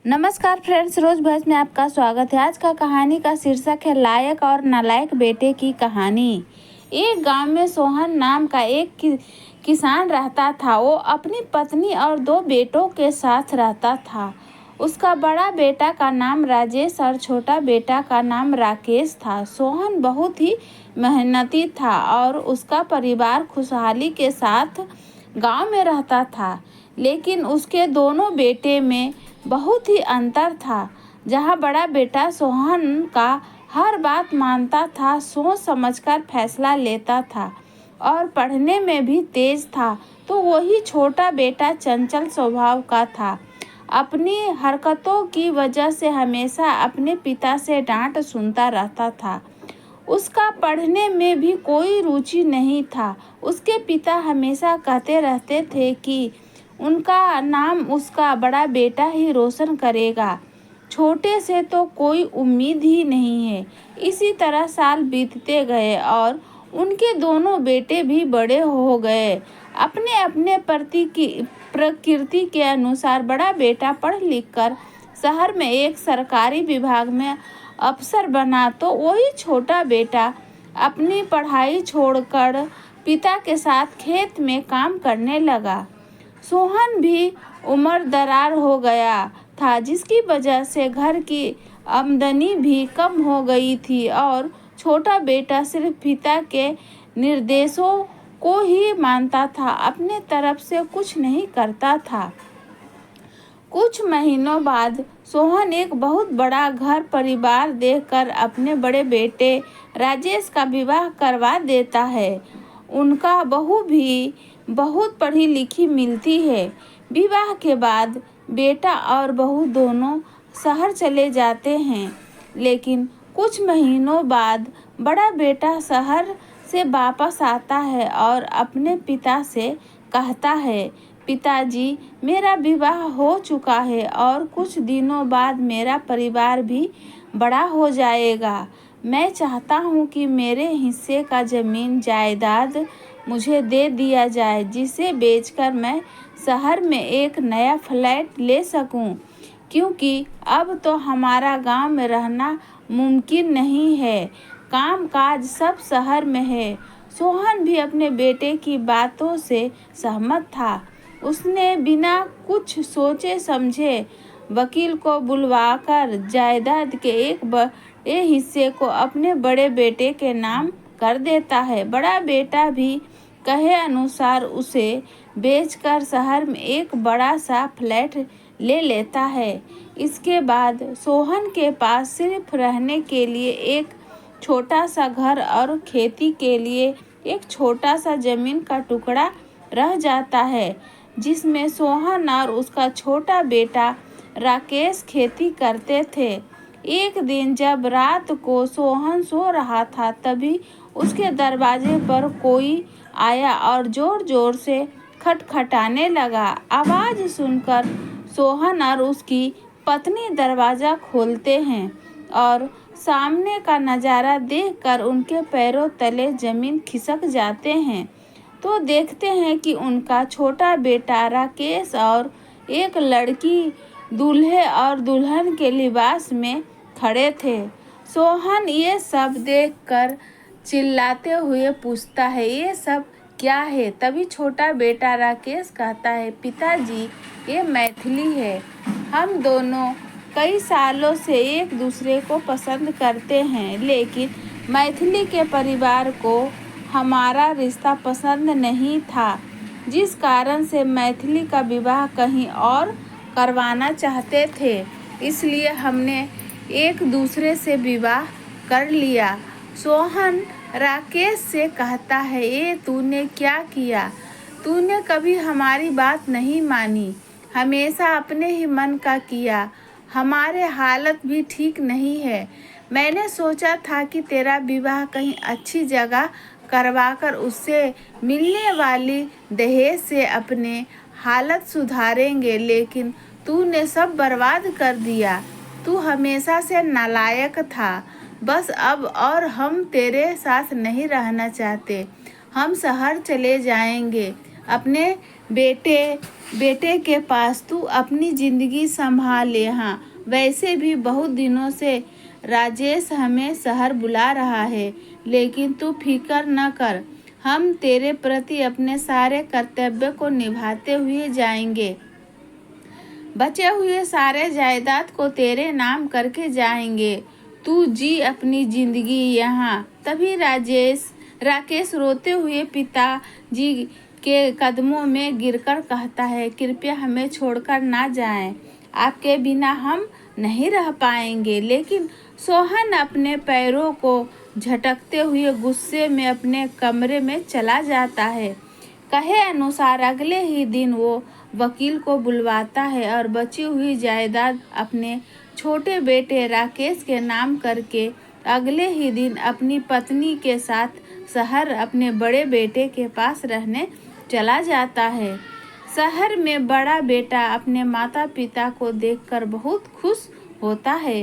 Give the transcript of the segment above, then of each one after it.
नमस्कार फ्रेंड्स, रोज बहस में आपका स्वागत है। आज का कहानी का शीर्षक है लायक और नालायक बेटे की कहानी। एक गांव में सोहन नाम का एक किसान रहता था। वो अपनी पत्नी और 2 बेटों के साथ रहता था। उसका बड़ा बेटा का नाम राजेश और छोटा बेटा का नाम राकेश था। सोहन बहुत ही मेहनती था और उसका परिवार खुशहाली के साथ गांव में रहता था। लेकिन उसके दोनों बेटे में बहुत ही अंतर था। जहाँ बड़ा बेटा सोहन का हर बात मानता था, सोच समझकर फैसला लेता था और पढ़ने में भी तेज था, तो वही छोटा बेटा चंचल स्वभाव का था। अपनी हरकतों की वजह से हमेशा अपने पिता से डांट सुनता रहता था। उसका पढ़ने में भी कोई रुचि नहीं था। उसके पिता हमेशा कहते रहते थे कि उनका नाम उसका बड़ा बेटा ही रोशन करेगा। छोटे से तो कोई उम्मीद ही नहीं है। इसी तरह साल बीतते गए और उनके दोनों बेटे भी बड़े हो गए। अपने अपने प्रकृति के अनुसार बड़ा बेटा पढ़ लिख कर शहर में एक सरकारी विभाग में अफसर बना, तो वही छोटा बेटा अपनी पढ़ाई छोड़कर पिता के साथ खेत में काम करने लगा। सोहन भी उम्र दरार हो गया था, जिसकी वजह से घर की आमदनी भी कम हो गई थी और छोटा बेटा सिर्फ पिता के निर्देशों को ही मानता था, अपने तरफ से कुछ नहीं करता था। कुछ महीनों बाद सोहन एक बहुत बड़ा घर परिवार देखकर अपने बड़े बेटे राजेश का विवाह करवा देता है। उनका बहू भी बहुत पढ़ी लिखी मिलती है। विवाह के बाद बेटा और बहू दोनों शहर चले जाते हैं। लेकिन कुछ महीनों बाद बड़ा बेटा शहर से वापस आता है और अपने पिता से कहता है, पिताजी, मेरा विवाह हो चुका है और कुछ दिनों बाद मेरा परिवार भी बड़ा हो जाएगा। मैं चाहता हूँ कि मेरे हिस्से का जमीन जायदाद मुझे दे दिया जाए, जिसे बेचकर मैं शहर में एक नया फ्लैट ले सकूं, क्योंकि अब तो हमारा गांव में रहना मुमकिन नहीं है। काम काज सब शहर में है। सोहन भी अपने बेटे की बातों से सहमत था। उसने बिना कुछ सोचे समझे वकील को बुलवाकर जायदाद के एक बड़े हिस्से को अपने बड़े बेटे के नाम कर देता है। बड़ा बेटा भी कहे अनुसार उसे बेचकर शहर में एक बड़ा सा फ्लैट ले लेता है। इसके बाद सोहन के पास सिर्फ रहने के लिए एक छोटा सा घर और खेती के लिए एक छोटा सा जमीन का टुकड़ा रह जाता है, जिसमें सोहन और उसका छोटा बेटा राकेश खेती करते थे। एक दिन जब रात को सोहन सो रहा था, तभी उसके दरवाजे पर कोई आया और जोर जोर से खटखटाने लगा। आवाज सुनकर सोहन और उसकी पत्नी दरवाजा खोलते हैं और सामने का नज़ारा देखकर उनके पैरों तले जमीन खिसक जाते हैं। तो देखते हैं कि उनका छोटा बेटा राकेश और एक लड़की दूल्हे और दुल्हन के लिबास में खड़े थे। सोहन ये सब देखकर चिल्लाते हुए पूछता है, ये सब क्या है? तभी छोटा बेटा राकेश कहता है, पिताजी, ये मैथिली है। हम दोनों कई सालों से एक दूसरे को पसंद करते हैं, लेकिन मैथिली के परिवार को हमारा रिश्ता पसंद नहीं था, जिस कारण से मैथिली का विवाह कहीं और करवाना चाहते थे। इसलिए हमने एक दूसरे से विवाह कर लिया। सोहन राकेश से कहता है, ये तूने क्या किया? तूने कभी हमारी बात नहीं मानी, हमेशा अपने ही मन का किया। हमारे हालत भी ठीक नहीं है। मैंने सोचा था कि तेरा विवाह कहीं अच्छी जगह करवाकर उससे मिलने वाली दहेज से अपने हालत सुधारेंगे, लेकिन तूने सब बर्बाद कर दिया। तू हमेशा से नालायक था। बस अब और हम तेरे साथ नहीं रहना चाहते। हम शहर चले जाएंगे, अपने बेटे बेटे के पास तू अपनी जिंदगी संभाल ले। हाँ, वैसे भी बहुत दिनों से राजेश हमें शहर बुला रहा है, लेकिन तू फिक्र न कर, हम तेरे प्रति अपने सारे कर्तव्य को निभाते हुए जाएंगे। बचे हुए सारे जायदाद को तेरे नाम करके जाएंगे। तू जी अपनी जिंदगी यहाँ। तभी राकेश रोते हुए पिताजी के कदमों में गिरकर कहता है, कृपया हमें छोड़कर ना जाएं, आपके बिना हम नहीं रह पाएंगे। लेकिन सोहन अपने पैरों को झटकते हुए गुस्से में अपने कमरे में चला जाता है। कहे अनुसार अगले ही दिन वो वकील को बुलवाता है और बची हुई जायदाद अपने छोटे बेटे राकेश के नाम करके अगले ही दिन अपनी पत्नी के साथ शहर अपने बड़े बेटे के पास रहने चला जाता है। शहर में बड़ा बेटा अपने माता पिता को देखकर बहुत खुश होता है।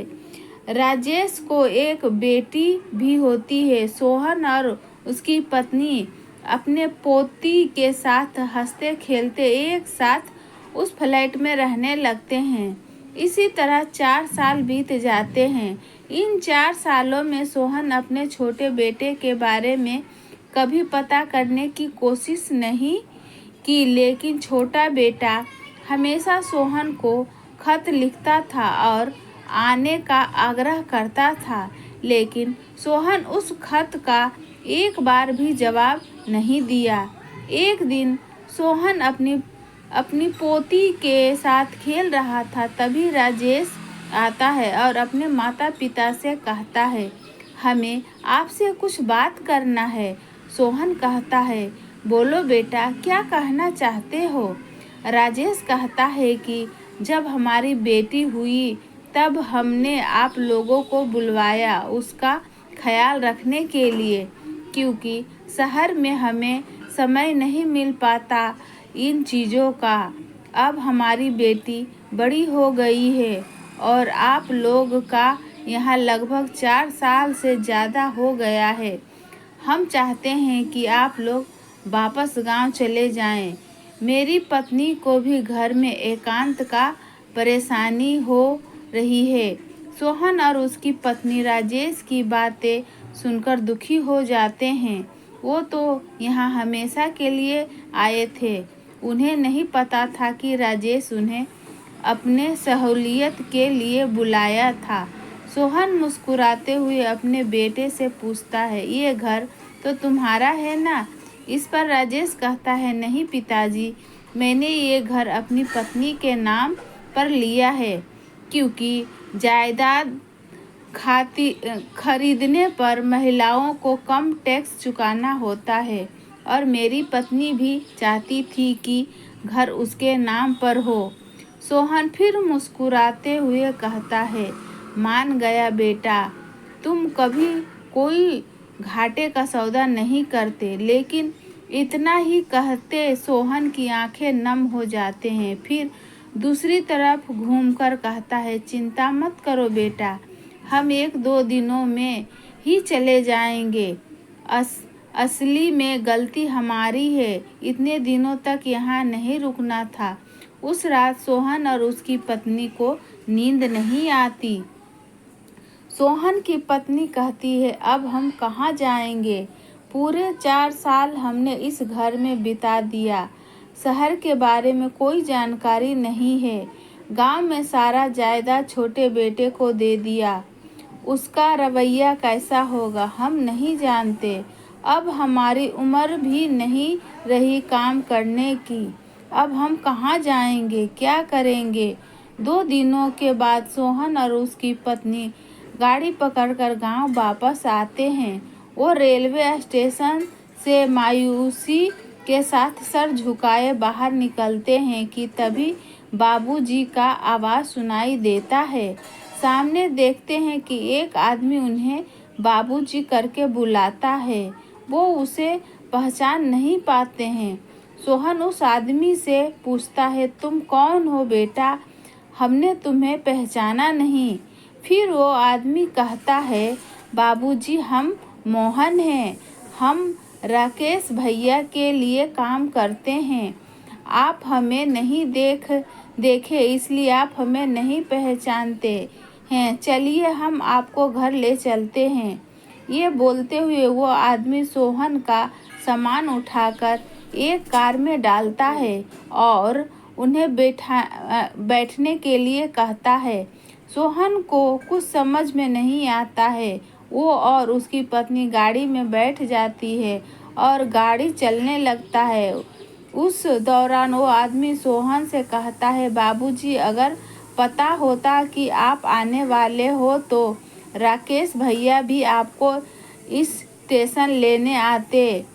राजेश को एक बेटी भी होती है। सोहन और उसकी पत्नी अपने पोती के साथ हंसते खेलते एक साथ उस फ्लैट में रहने लगते हैं। इसी तरह 4 साल बीत जाते हैं। इन 4 सालों में सोहन अपने छोटे बेटे के बारे में कभी पता करने की कोशिश नहीं की, लेकिन छोटा बेटा हमेशा सोहन को खत लिखता था और आने का आग्रह करता था, लेकिन सोहन उस खत का एक बार भी जवाब नहीं दिया। एक दिन सोहन अपनी पोती के साथ खेल रहा था, तभी राजेश आता है और अपने माता पिता से कहता है, हमें आपसे कुछ बात करना है। सोहन कहता है, बोलो बेटा, क्या कहना चाहते हो। राजेश कहता है कि जब हमारी बेटी हुई तब हमने आप लोगों को बुलवाया उसका ख्याल रखने के लिए, क्योंकि शहर में हमें समय नहीं मिल पाता इन चीज़ों का। अब हमारी बेटी बड़ी हो गई है और आप लोग का यहाँ लगभग 4 साल से ज़्यादा हो गया है। हम चाहते हैं कि आप लोग वापस गांव चले जाएं। मेरी पत्नी को भी घर में एकांत का परेशानी हो रही है। सोहन और उसकी पत्नी राजेश की बातें सुनकर दुखी हो जाते हैं। वो तो यहाँ हमेशा के लिए आए थे, उन्हें नहीं पता था कि राजेश उन्हें अपने सहूलियत के लिए बुलाया था। सोहन मुस्कुराते हुए अपने बेटे से पूछता है, ये घर तो तुम्हारा है ना। इस पर राजेश कहता है, नहीं पिताजी, मैंने ये घर अपनी पत्नी के नाम पर लिया है, क्योंकि जायदाद खरीदने पर महिलाओं को कम टैक्स चुकाना होता है और मेरी पत्नी भी चाहती थी कि घर उसके नाम पर हो। सोहन फिर मुस्कुराते हुए कहता है, मान गया बेटा, तुम कभी कोई घाटे का सौदा नहीं करते। लेकिन इतना ही कहते सोहन की आंखें नम हो जाते हैं। फिर दूसरी तरफ घूमकर कहता है, चिंता मत करो बेटा, हम 1-2 दिनों में ही चले जाएंगे। असली में गलती हमारी है, इतने दिनों तक यहाँ नहीं रुकना था। उस रात सोहन और उसकी पत्नी को नींद नहीं आती। सोहन की पत्नी कहती है, अब हम कहाँ जाएंगे। पूरे 4 साल हमने इस घर में बिता दिया। शहर के बारे में कोई जानकारी नहीं है। गांव में सारा जायदाद छोटे बेटे को दे दिया। उसका रवैया कैसा होगा हम नहीं जानते। अब हमारी उम्र भी नहीं रही काम करने की। अब हम कहाँ जाएंगे, क्या करेंगे। 2 दिनों के बाद सोहन और उसकी पत्नी गाड़ी पकड़कर गांव वापस आते हैं। वो रेलवे स्टेशन से मायूसी के साथ सर झुकाए बाहर निकलते हैं कि तभी बाबूजी का आवाज़ सुनाई देता है। सामने देखते हैं कि एक आदमी उन्हें बाबूजी करके बुलाता है। वो उसे पहचान नहीं पाते हैं। सोहन उस आदमी से पूछता है, तुम कौन हो बेटा, हमने तुम्हें पहचाना नहीं। फिर वो आदमी कहता है, बाबूजी, हम मोहन हैं, हम राकेश भैया के लिए काम करते हैं। आप हमें नहीं देखे इसलिए आप हमें नहीं पहचानते हैं। चलिए हम आपको घर ले चलते हैं। ये बोलते हुए वो आदमी सोहन का सामान उठाकर एक कार में डालता है और उन्हें बैठने के लिए कहता है। सोहन को कुछ समझ में नहीं आता है। वो और उसकी पत्नी गाड़ी में बैठ जाती है और गाड़ी चलने लगता है। उस दौरान वो आदमी सोहन से कहता है, बाबूजी, अगर पता होता कि आप आने वाले हो तो राकेश भैया भी आपको इस स्टेशन लेने आते।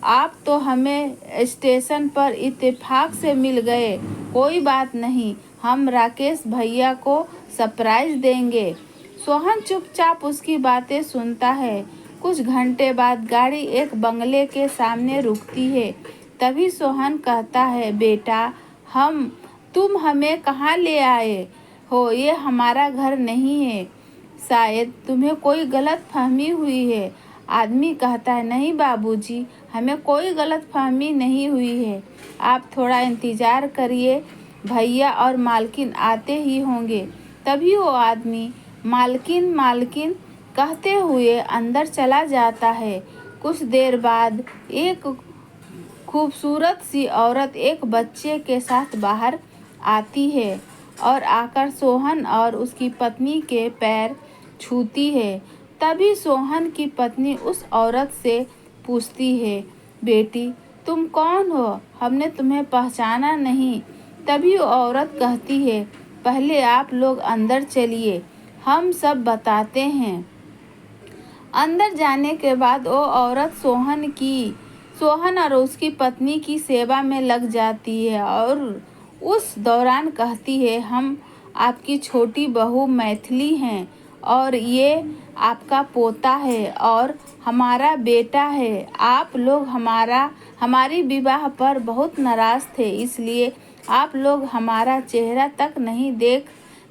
आप तो हमें स्टेशन पर इत्तेफाक से मिल गए। कोई बात नहीं, हम राकेश भैया को सरप्राइज देंगे। सोहन चुपचाप उसकी बातें सुनता है। कुछ घंटे बाद गाड़ी एक बंगले के सामने रुकती है। तभी सोहन कहता है, बेटा, तुम हमें कहाँ ले आए हो? ये हमारा घर नहीं है। शायद तुम्हें कोई गलतफहमी हुई है। आदमी कहता है, नहीं बाबूजी, हमें कोई गलतफहमी नहीं हुई है। आप थोड़ा इंतज़ार करिए, भैया और मालकिन आते ही होंगे। तभी वो आदमी मालकिन मालकिन कहते हुए अंदर चला जाता है। कुछ देर बाद एक खूबसूरत सी औरत एक बच्चे के साथ बाहर आती है और आकर सोहन और उसकी पत्नी के पैर छूती है। तभी सोहन की पत्नी उस औरत से पूछती है, बेटी, तुम कौन हो? हमने तुम्हें पहचाना नहीं। तभी वो औरत कहती है, पहले आप लोग अंदर चलिए, हम सब बताते हैं। अंदर जाने के बाद वो औरत सोहन और उसकी पत्नी की सेवा में लग जाती है और उस दौरान कहती है, हम आपकी छोटी बहू मैथिली हैं और ये आपका पोता है और हमारा बेटा है। आप लोग हमारी विवाह पर बहुत नाराज़ थे, इसलिए आप लोग हमारा चेहरा तक नहीं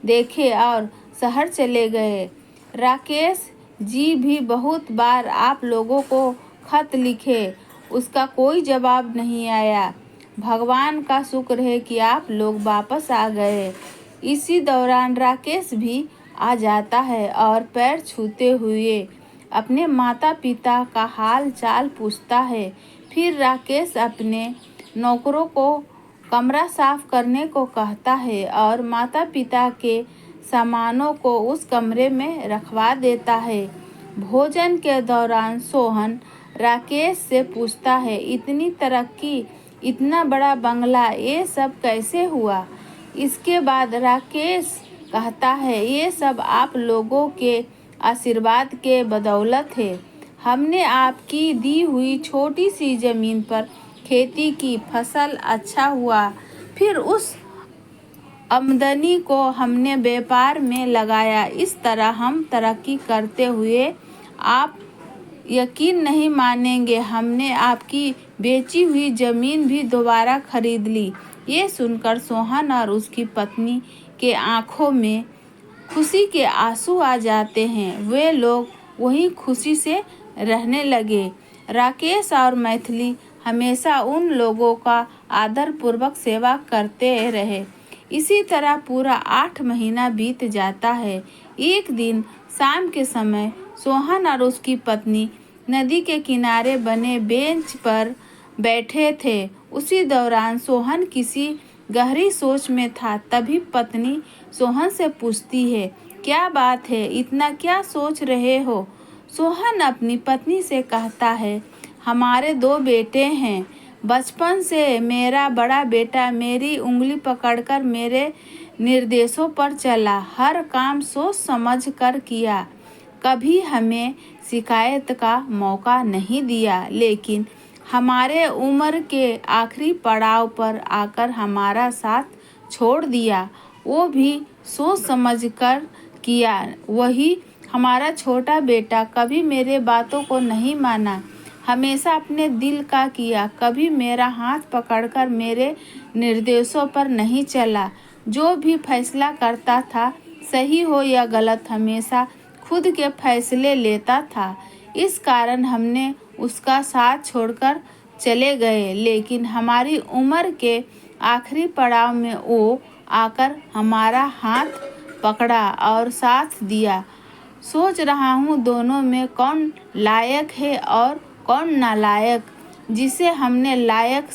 देखे और शहर चले गए। राकेश जी भी बहुत बार आप लोगों को खत लिखे, उसका कोई जवाब नहीं आया। भगवान का शुक्र है कि आप लोग वापस आ गए। इसी दौरान राकेश भी आ जाता है और पैर छूते हुए अपने माता पिता का हाल चाल पूछता है। फिर राकेश अपने नौकरों को कमरा साफ करने को कहता है और माता पिता के सामानों को उस कमरे में रखवा देता है। भोजन के दौरान सोहन राकेश से पूछता है, इतनी तरक्की, इतना बड़ा बंगला, ये सब कैसे हुआ? इसके बाद राकेश कहता है, ये सब आप लोगों के आशीर्वाद के बदौलत है। हमने आपकी दी हुई छोटी सी ज़मीन पर खेती की, फसल अच्छा हुआ। फिर उस आमदनी को हमने व्यापार में लगाया। इस तरह हम तरक्की करते हुए, आप यकीन नहीं मानेंगे, हमने आपकी बेची हुई ज़मीन भी दोबारा खरीद ली। ये सुनकर सोहन और उसकी पत्नी के आंखों में खुशी के आंसू आ जाते हैं। वे लोग वहीं खुशी से रहने लगे। राकेश और मैथिली हमेशा उन लोगों का आदरपूर्वक सेवा करते रहे। इसी तरह पूरा 8 महीना बीत जाता है। एक दिन शाम के समय सोहन और उसकी पत्नी नदी के किनारे बने बेंच पर बैठे थे। उसी दौरान सोहन किसी गहरी सोच में था। तभी पत्नी सोहन से पूछती है, क्या बात है, इतना क्या सोच रहे हो? सोहन अपनी पत्नी से कहता है, हमारे 2 बेटे हैं। बचपन से मेरा बड़ा बेटा मेरी उंगली पकड़कर मेरे निर्देशों पर चला, हर काम सोच समझ कर किया, कभी हमें शिकायत का मौका नहीं दिया। लेकिन हमारे उम्र के आखिरी पड़ाव पर आकर हमारा साथ छोड़ दिया, वो भी सोच समझ कर किया। वही हमारा छोटा बेटा कभी मेरे बातों को नहीं माना, हमेशा अपने दिल का किया, कभी मेरा हाथ पकड़कर मेरे निर्देशों पर नहीं चला। जो भी फैसला करता था, सही हो या गलत, हमेशा खुद के फैसले लेता था। इस कारण हमने उसका साथ छोड़कर चले गए, लेकिन हमारी उम्र के आखिरी पड़ाव में वो आकर हमारा हाथ पकड़ा और साथ दिया। सोच रहा हूँ दोनों में कौन लायक है और कौन नालायक। जिसे हमने लायक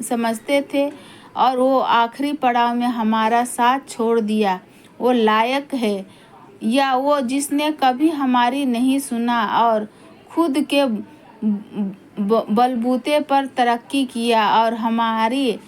समझते थे और वो आखिरी पड़ाव में हमारा साथ छोड़ दिया, वो लायक है, या वो जिसने कभी हमारी नहीं सुना और खुद के बलबूते पर तरक्की किया और हमारी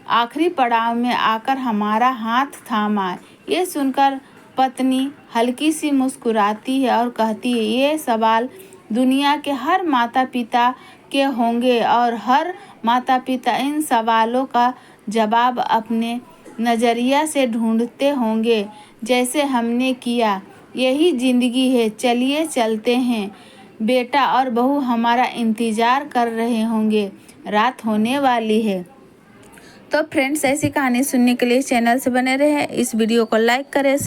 आखिरी पड़ाव में आकर हमारा हाथ थामा। ये सुनकर पत्नी हल्की सी मुस्कुराती है और कहती है, ये सवाल दुनिया के हर माता पिता के होंगे और हर माता पिता इन सवालों का जवाब अपने नज़रिया से ढूंढते होंगे, जैसे हमने किया। यही ज़िंदगी है, चलिए चलते हैं। बेटा और बहू हमारा इंतज़ार कर रहे होंगे, रात होने वाली है। तो फ्रेंड्स, ऐसी कहानी सुनने के लिए चैनल से बने रहे। इस वीडियो को लाइक करें।